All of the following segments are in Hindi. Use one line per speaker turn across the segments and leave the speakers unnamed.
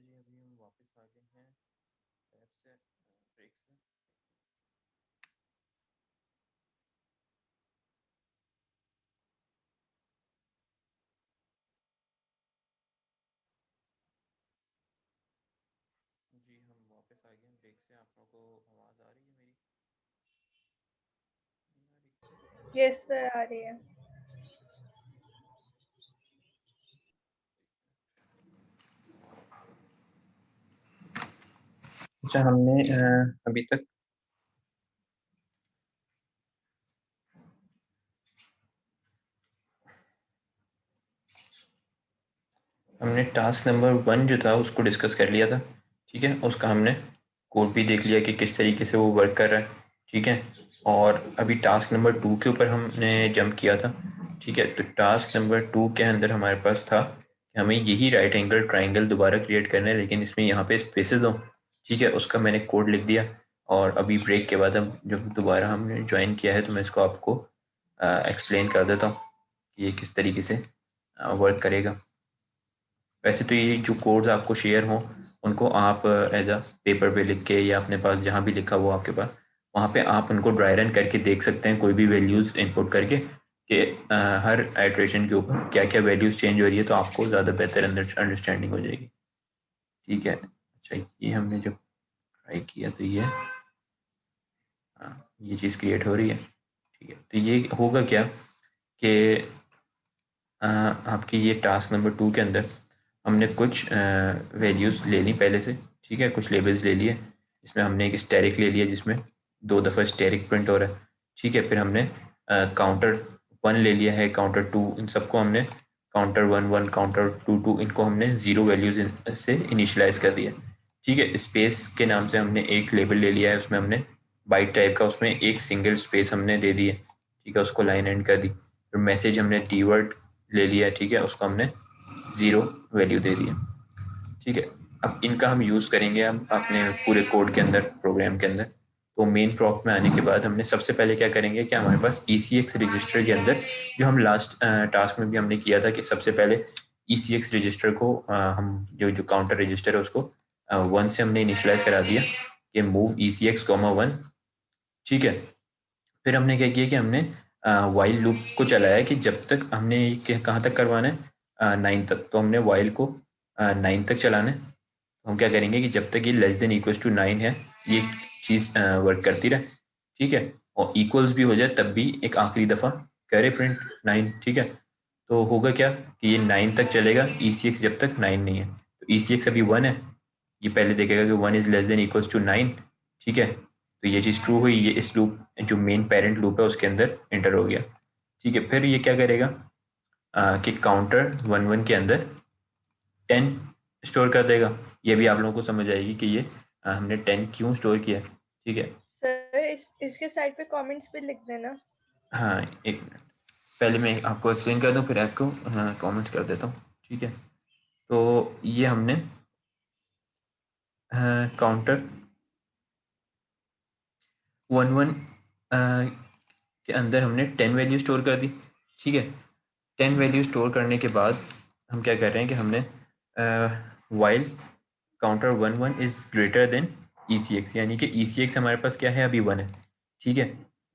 जी अभी हम वापस आ गए हैं ऐप से ब्रेक से। जी हम वापस आ गए हैं ब्रेक से। आप लोगों को आवाज़ आ रही है मेरी? नहीं आ रही?
यस सर, आ रही है।
अच्छा हमने अभी तक हमने टास्क नंबर 1 जो था उसको डिस्कस कर लिया था। ठीक है, उसका हमने कोड भी देख लिया कि किस तरीके से वो वर्क कर रहा है। ठीक है, और अभी टास्क नंबर 2 के ऊपर हमने जंप किया था। ठीक है, तो टास्क नंबर 2 के अंदर हमारे पास था कि हमें यही राइट एंगल ट्राइंगल दोबारा क्रिएट करना है, लेकिन इसमें यहाँ पे स्पेसेस हो। ठीक है, उसका मैंने कोड लिख दिया। और अभी ब्रेक के बाद हम जब दोबारा हमने ज्वाइन किया है तो मैं इसको आपको एक्सप्लेन कर देता हूँ कि ये किस तरीके से वर्क करेगा। वैसे तो ये जो कोड्स आपको शेयर हों उनको आप एज अ पेपर पे लिख के या अपने पास जहाँ भी लिखा हो आपके पास, वहाँ पे आप उनको ड्राई रन करके देख सकते हैं, कोई भी वैल्यूज़ इनपुट करके कि हर आइट्रेशन के ऊपर क्या क्या वैल्यूज़ चेंज हो रही है, तो आपको ज़्यादा बेहतर अंडरस्टैंडिंग हो जाएगी। ठीक है, अच्छा ये हमने जब ट्राई किया तो ये ये चीज़ क्रिएट हो रही है। ठीक है, तो ये होगा क्या कि आपकी ये टास्क नंबर 2 के अंदर हमने कुछ वैल्यूज़ ले ली पहले से। ठीक है, कुछ लेबल्स ले लिए। इसमें हमने एक स्टेरिक ले लिया जिसमें 2 दफ़ा स्टेरिक प्रिंट हो रहा है। ठीक है, फिर हमने काउंटर 1 ले लिया है, काउंटर 2, इन सबको हमने काउंटर 1 1 काउंटर 2 2 इनको हमने ज़ीरो वैल्यूज़ से इनिशलाइज कर दिया। ठीक है, स्पेस के नाम से हमने एक लेबल ले लिया है, उसमें हमने बाइट टाइप का, उसमें एक सिंगल स्पेस हमने दे दी है। ठीक है, उसको लाइन एंड कर दी। फिर मैसेज हमने टी वर्ड ले लिया है। ठीक है, उसको हमने ज़ीरो वैल्यू दे दी है। ठीक है, अब इनका हम यूज़ करेंगे हम अपने पूरे कोड के अंदर, प्रोग्राम के अंदर। तो मेन प्रॉम्प्ट में आने के बाद हमने सबसे पहले क्या करेंगे कि हमारे पास ECX रजिस्टर के अंदर, जो हम लास्ट टास्क में भी हमने किया था कि सबसे पहले ECX रजिस्टर को हम जो काउंटर रजिस्टर है उसको 1 से हमने इनिशलाइज करा दिया कि मूव ECX, 1। ठीक है, फिर हमने क्या किया कि हमने वाइल लूप को चलाया कि जब तक हमने कहाँ तक करवाना है, 9 तक। तो हमने वाइल को 9 तक चलाना है। तो हम क्या करेंगे कि जब तक ये लेस देन इक्वल्स टू 9 है, ये चीज़ वर्क करती रहे। ठीक है, और इक्वल्स भी हो जाए तब भी एक आखिरी दफ़ा करे प्रिंट 9। ठीक है, तो होगा क्या कि ये 9 तक चलेगा, ECX जब तक 9 नहीं है। तो ECX अभी 1 है, ये पहले देखेगा कि 1 is less than equals to 9। ठीक है, तो ये चीज़ ट्रू हुई, ये इस लूप जो मेन पेरेंट लूप है उसके अंदर इंटर हो गया। ठीक है, फिर ये क्या करेगा कि काउंटर 1 1 के अंदर 10 स्टोर कर देगा। ये भी आप लोगों को समझ आएगी कि ये हमने 10 क्यों स्टोर किया। ठीक है,
सर, इसके साइड पे कमेंट्स भी लिख देना।
हाँ एक मिनट, पहले मैं आपको एक्सप्लेन कर दूँ फिर आपको कमेंट्स कर देता हूँ। ठीक है, तो ये हमने काउंटर 1 1 के अंदर हमने 10 वैल्यू स्टोर कर दी। ठीक है, 10 वैल्यू स्टोर करने के बाद हम क्या कर रहे हैं कि हमने while counter 1 1 is greater than ECX, यानी कि ECX हमारे पास क्या है, अभी 1 है। ठीक है,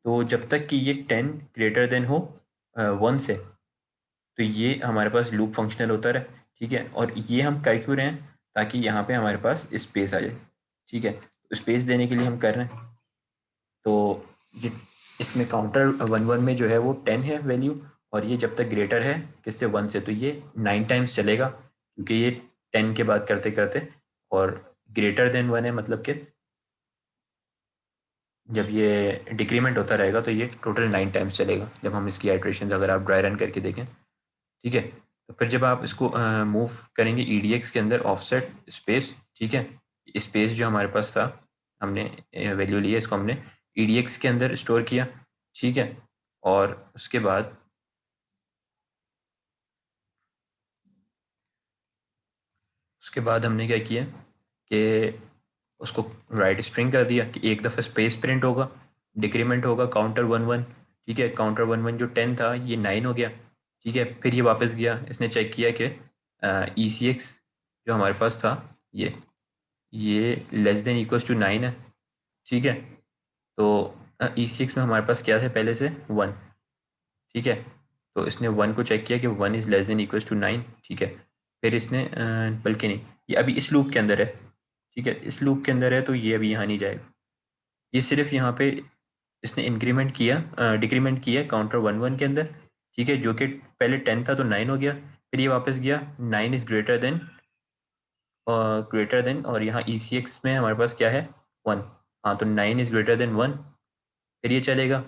तो जब तक कि ये 10 ग्रेटर देन हो 1 से, तो ये हमारे पास लूप फंक्शनल होता रहे। ठीक है, और ये हम कर क्यों रहे हैं, ताकि यहाँ पे हमारे पास स्पेस आ जाए। ठीक है, तो स्पेस देने के लिए हम कर रहे हैं। तो ये इसमें काउंटर 1 1 में जो है वो 10 है वैल्यू, और ये जब तक ग्रेटर है किससे, 1 से, तो ये 9 टाइम्स चलेगा, क्योंकि ये 10 के बाद करते करते, और ग्रेटर देन 1 है मतलब कि जब ये डिक्रीमेंट होता रहेगा तो ये टोटल 9 टाइम्स चलेगा जब हम इसकी आइट्रेशन अगर आप ड्राई रन करके देखें। ठीक है, तो फिर जब आप इसको मूव करेंगे EDX के अंदर ऑफसेट स्पेस। ठीक है, स्पेस जो हमारे पास था, हमने वैल्यू ली है, इसको हमने EDX के अंदर स्टोर किया। ठीक है, और उसके बाद हमने क्या किया कि उसको राइट स्ट्रिंग कर दिया कि एक दफ़ा स्पेस प्रिंट होगा, डिक्रीमेंट होगा काउंटर 1 1। ठीक है, काउंटर 1 1 जो 10 था ये 9 हो गया। ठीक है, फिर ये वापस गया, इसने चेक किया कि ECX जो हमारे पास था ये लेस देन इक्वल्स टू 9 है, ठीक है। तो ECX में हमारे पास क्या है पहले से 1, ठीक है। तो इसने 1 को चेक किया कि 1 is less than equals to 9, ठीक है। फिर इसने बल्कि नहीं, ये अभी इस लूप के अंदर है, ठीक है, इस लूप के अंदर है, तो ये अभी यहाँ नहीं जाएगा। ये सिर्फ यहाँ पे इसने इंक्रीमेंट किया, डिक्रीमेंट किया काउंटर 1 1 के अंदर, ठीक है, जो कि पहले 10 था तो 9 हो गया। फिर ये वापस गया 9 इज़ ग्रेटर देन, और यहाँ ECX में हमारे पास क्या है 1, हाँ, तो 9 इज़ ग्रेटर देन 1। फिर ये चलेगा,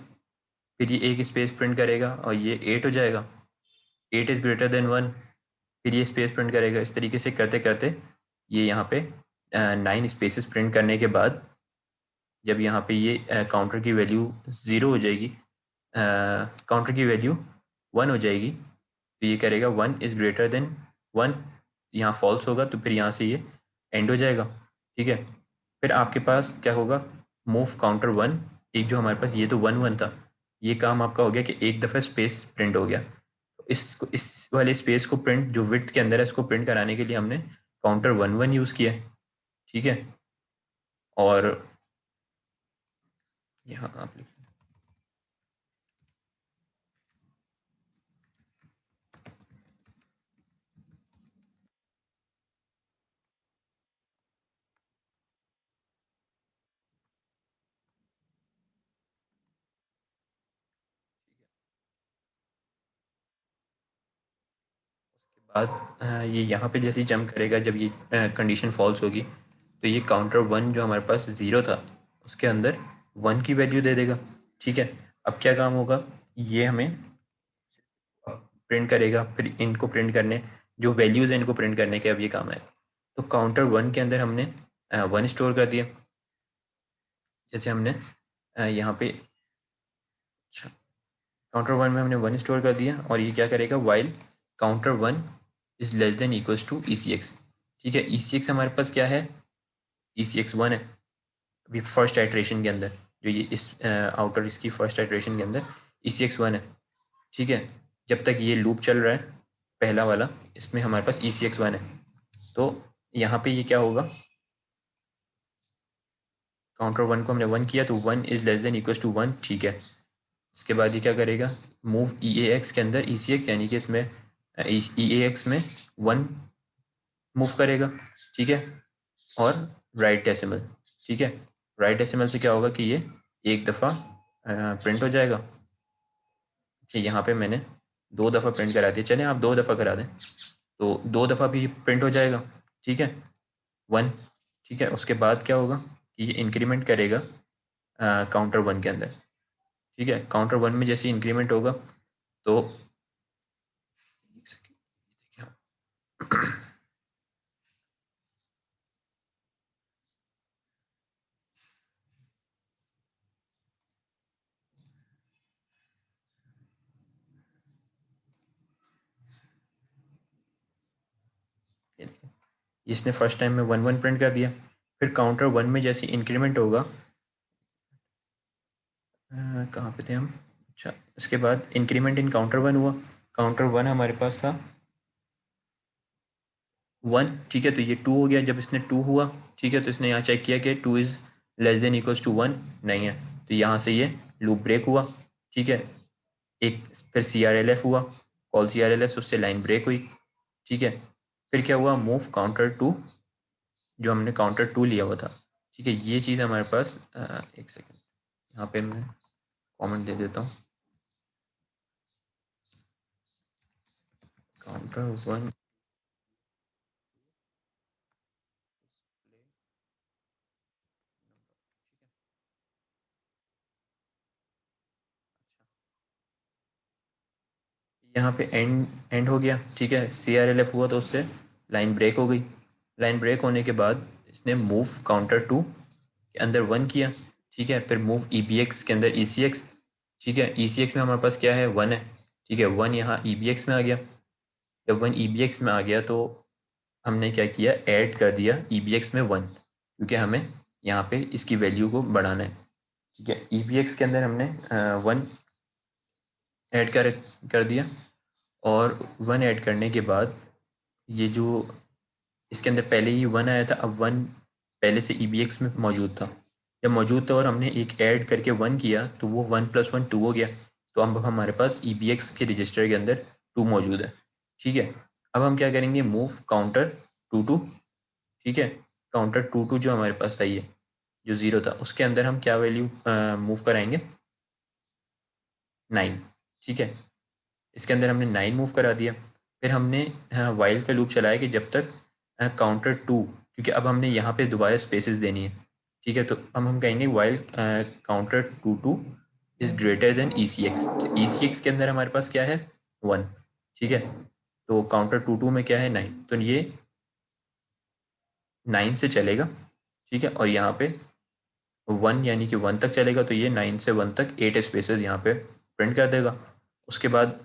फिर ये एक स्पेस प्रिंट करेगा और ये 8 हो जाएगा, 8 इज़ ग्रेटर देन 1। फिर ये स्पेस प्रिंट करेगा। इस तरीके से करते करते ये यहाँ पे 9 स्पेसेस प्रिंट करने के बाद जब यहाँ पे ये काउंटर की वैल्यू 0 हो जाएगी, काउंटर की वैल्यू 1 हो जाएगी, तो ये करेगा 1 इज़ ग्रेटर देन 1, यहाँ फॉल्स होगा, तो फिर यहाँ से ये एंड हो जाएगा, ठीक है। फिर आपके पास क्या होगा, मूव काउंटर 1, एक जो हमारे पास ये तो 1 1 था, ये काम आपका हो गया कि एक दफ़ा स्पेस प्रिंट हो गया। इसको, इस वाले स्पेस को प्रिंट जो विड्थ के अंदर है, इसको प्रिंट कराने के लिए हमने काउंटर 1 1 यूज़ किया, ठीक है। और यहाँ आप लिख, बाद ये यहाँ पे जैसे ही जंप करेगा, जब ये कंडीशन फॉल्स होगी, तो ये काउंटर 1 जो हमारे पास 0 था उसके अंदर 1 की वैल्यू दे देगा, ठीक है। अब क्या काम होगा, ये हमें प्रिंट करेगा, फिर इनको प्रिंट करने, जो वैल्यूज़ हैं इनको प्रिंट करने के अब ये काम है। तो काउंटर 1 के अंदर हमने 1 स्टोर कर दिया, जैसे हमने यहाँ पे, अच्छा, काउंटर 1 में हमने 1 स्टोर कर दिया, और ये क्या करेगा, while counter 1 is less than equals to ECX, ठीक है। ECX हमारे पास क्या है, ECX 1 है अभी फर्स्ट आइट्रेशन के अंदर, जो ये इस आउटर इसकी फर्स्ट आइट्रेशन के अंदर ECX 1 है, ठीक है। जब तक ये लूप चल रहा है पहला वाला, इसमें हमारे पास ECX 1 है। तो यहाँ पे ये क्या होगा, काउंटर 1 को हमने 1 किया, तो 1 is less than equals to 1, ठीक है। इसके बाद ये क्या करेगा, मूव EAX के अंदर ECX, यानी कि इसमें EAX में 1 मूव करेगा, ठीक है। और राइट डेसिमल, ठीक है। राइट डेसिमल से क्या होगा कि ये एक दफ़ा प्रिंट हो जाएगा, कि यहाँ पे मैंने 2 दफ़ा प्रिंट करा दिया, चलें आप 2 दफ़ा करा दें, तो 2 दफ़ा भी प्रिंट हो जाएगा, ठीक है, 1, ठीक है। उसके बाद क्या होगा कि ये इंक्रीमेंट करेगा काउंटर 1 के अंदर, ठीक है। काउंटर 1 में जैसे इंक्रीमेंट होगा, तो इसने फर्स्ट टाइम में 1 1 प्रिंट कर दिया। फिर काउंटर 1 में जैसे इंक्रीमेंट होगा, कहाँ पे थे हम, अच्छा, इसके बाद इंक्रीमेंट इन काउंटर 1 हुआ। काउंटर 1 हमारे पास था 1, ठीक है, तो ये 2 हो गया। जब इसने 2 हुआ, ठीक है, तो इसने यहाँ चेक किया कि 2 is less than equals to 1 नहीं है, तो यहाँ से ये लूप ब्रेक हुआ, ठीक है। एक फिर CRLF हुआ, कॉल CRLF, उससे लाइन ब्रेक हुई, ठीक है। फिर क्या हुआ, मूव काउंटर 2, जो हमने काउंटर 2 लिया हुआ था, ठीक है। ये चीज़ हमारे पास, एक सेकेंड, यहाँ पे मैं कॉमेंट दे देता हूँ, काउंटर 1, यहाँ पे एंड एंड हो गया, ठीक है। CRLF हुआ तो उससे लाइन ब्रेक हो गई। लाइन ब्रेक होने के बाद इसने मूव काउंटर 2 के अंदर 1 किया, ठीक है। फिर मूव EBX के अंदर ECX, ठीक है। ECX में हमारे पास क्या है, 1 है, ठीक है। 1 यहाँ EBX में आ गया। जब 1 EBX में आ गया, तो हमने क्या किया, ऐड कर दिया EBX में 1, क्योंकि हमें यहाँ पे इसकी वैल्यू को बढ़ाना है, ठीक है। EBX के अंदर हमने 1 ऐड कर दिया, और 1 ऐड करने के बाद ये जो इसके अंदर पहले ही 1 आया था, अब 1 पहले से EBX में मौजूद था। जब मौजूद था और हमने एक ऐड करके 1 किया तो वो 1 + 1 2 हो गया। तो अब हमारे पास EBX के रजिस्टर के अंदर 2 मौजूद है। ठीक है, अब हम क्या करेंगे, मूव काउंटर 2 2। ठीक है, काउंटर 2 2 जो हमारे पास था, ये जो 0 था, उसके अंदर हम क्या वैल्यू मूव कराएंगे, 9। ठीक है, इसके अंदर हमने 9 मूव करा दिया। फिर हमने वाइल का लूप चलाया कि जब तक काउंटर 2, क्योंकि अब हमने यहाँ पे दोबारा स्पेसेस देनी है। ठीक है, तो अब हम कहेंगे while counter 2 2 is greater than ECX। ECX के अंदर हमारे पास क्या है, 1। ठीक है, तो काउंटर 2 2 में क्या है, 9, तो ये 9 से चलेगा। ठीक है, और यहाँ पे 1 यानी कि 1 तक चलेगा, तो ये 9 से 1 तक 8 स्पेसेस यहाँ पे प्रिंट कर देगा। उसके बाद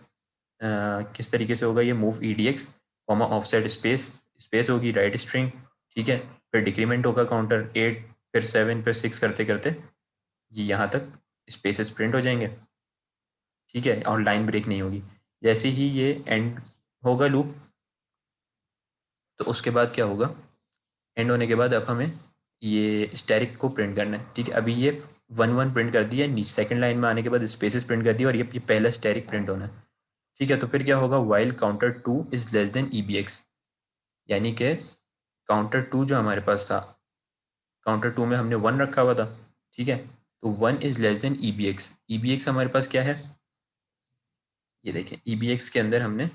किस तरीके से होगा ये, move EDX comma offset space होगी राइट स्ट्रिंग। ठीक है, फिर डिक्रीमेंट होगा काउंटर 8, फिर 7, फिर 6 करते करते ये यहाँ तक स्पेसेस प्रिंट हो जाएंगे। ठीक है, और लाइन ब्रेक नहीं होगी। जैसे ही ये एंड होगा लूप, तो उसके बाद क्या होगा, एंड होने के बाद अब हमें ये स्टैरिक को प्रिंट करना है। ठीक है, अभी ये 1 1 प्रिंट कर दिया, सेकंड लाइन में आने के बाद स्पेसेस प्रिंट कर दिया, और ये पहला स्टैरिक प्रिंट होना है। ठीक है, तो फिर क्या होगा, while counter 2 is less than EBX, यानी कि काउंटर 2 जो हमारे पास था, काउंटर 2 में हमने 1 रखा हुआ था। ठीक है, तो 1 is less than EBX। EBX हमारे पास क्या है, ये देखें, EBX के अंदर हमने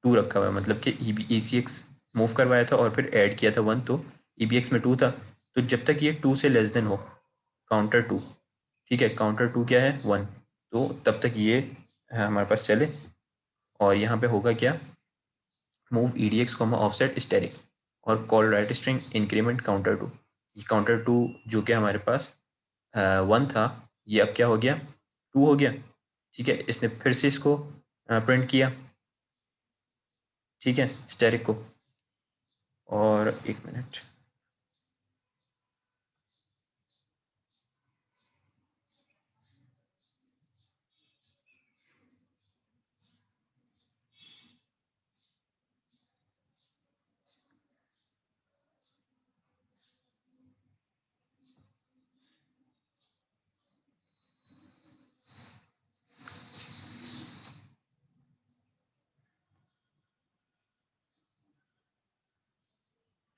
2 रखा हुआ है, मतलब कि ECX मूव करवाया था और फिर ऐड किया था 1, तो EBX में 2 था। तो जब तक ये 2 से लेस देन हो, काउंटर 2, ठीक है, काउंटर 2 क्या है, 1, तो तब तक ये हमारे पास चले। और यहाँ पे होगा क्या, मूव EDX कॉमा ऑफसेट स्टैरिक और call write string increment counter 2। ये काउंटर 2 जो कि हमारे पास 1 था, ये अब क्या हो गया, 2 हो गया। ठीक है, इसने फिर से इसको प्रिंट किया। ठीक है, स्टैरिक को, और 1 मिनट,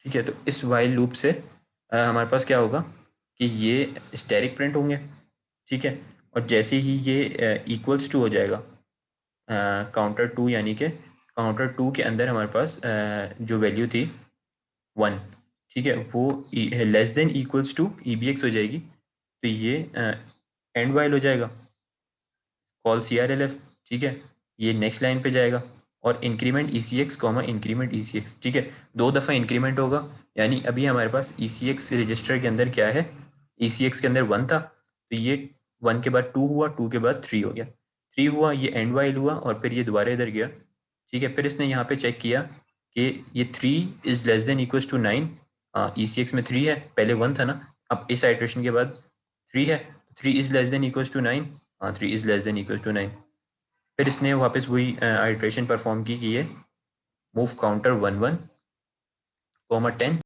ठीक है, तो इस वाइल लूप से हमारे पास क्या होगा कि ये स्टैरिक प्रिंट होंगे। ठीक है, और जैसे ही ये इक्वल्स टू हो जाएगा काउंटर 2, यानी कि काउंटर 2 के अंदर हमारे पास जो वैल्यू थी 1, ठीक है, वो less than equals to EBX हो जाएगी। तो ये एंड वाइल हो जाएगा, कॉल CRLF। ठीक है, ये नेक्स्ट लाइन पे जाएगा, और increment ECX comma increment ECX। ठीक है, 2 दफ़ा इंक्रीमेंट होगा, यानी अभी हमारे पास ECX रजिस्टर के अंदर क्या है, ECX के अंदर 1 था, तो ये 1 के बाद 2 हुआ, 2 के बाद 3 हो गया, 3 हुआ, ये एंड वाइल हुआ, और फिर ये दोबारा इधर गया। ठीक है, फिर इसने यहाँ पे चेक किया कि ये 3 is less than equals to 9। ECX में 3 है, पहले 1 था ना, अब इस आइट्रेशन के बाद 3 है, 3 is less than equals to 9। हाँ, 3 is less than equals to 9। फिर इसने वापस वही आइट्रेशन परफॉर्म की कि ये मूव काउंटर 1 1 10